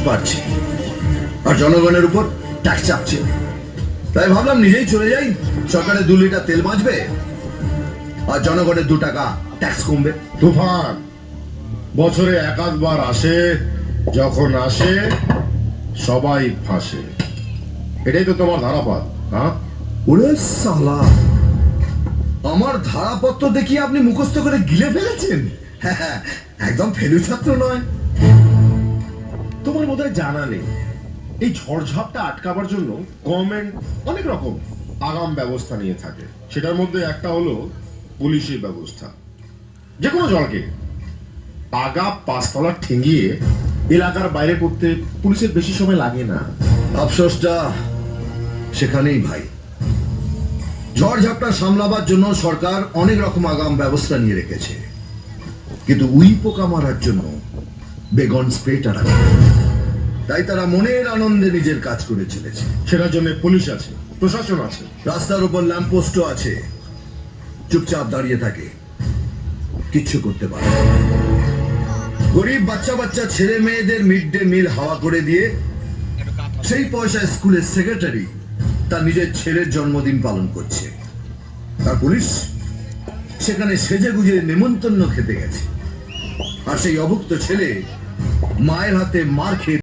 বাড়ছে আর জনগণের উপর ট্যাক্স চাপছে। তাই ভাবলাম নিজেই চলে যাই, সরকারের 2 লিটার তেল বাঁচবে আর জনগণের 2 টাকা ট্যাক্স কমবে। তুফান বছরে একাধবার আসে, যখন আসে সবাই ফাঁসে। এটাই তো তোমার ধারাপাত। হ্যাঁ, ওরে সালা, আমার ধারাপত্র দেখিয়ে আপনি মুখস্থ করে গিলে ফেলেছেন। হ্যাঁ, একদম ফেলু ছাত্র নয়। তোমার বোধহয় জানা নেই, এই ঝড়ঝাপটা আটকাবার জন্য গভর্নমেন্ট অনেক রকম আগাম ব্যবস্থা নিয়ে থাকে। সেটার মধ্যে একটা হলো পুলিশের ব্যবস্থা। যে কোনো জলকে আগা 5 তলা ঠেঙ্গিয়ে এলাকার বাইরে করতে পুলিশের বেশি সময় লাগে না। আফসোসটা সেখানেই ভাই। ঝড়ঝাপটা সামলাবার জন্য সরকার অনেক রকম আগাম ব্যবস্থা নিয়ে রেখেছে, কিন্তু উই পোকা মারার জন্য বেগন স্প্রেটা রাখে। তাই তারা মনের আনন্দে নিজের কাজ করে চলেছে। সেটার জন্য পুলিশ আছে, প্রশাসন আছে, রাস্তার উপর ল্যাম্পপোস্টও আছে, চুপচাপ দাঁড়িয়ে থাকে, কিচ্ছু করতে পারে না। গরিব বাচ্চা বাচ্চা ছেলে মেয়েদের মিড ডে মিল হাওয়া করে দিয়ে সেই পয়সা স্কুলের সেক্রেটারি তার নিজের ছেলের জন্মদিন পালন করছে। আর পুলিশ সেখানে সেজে গুজে নেমন্তন্ন খেতে গেছে, আর সেই অভুক্ত ছেলে মায়ের হাতে মার খেয়ে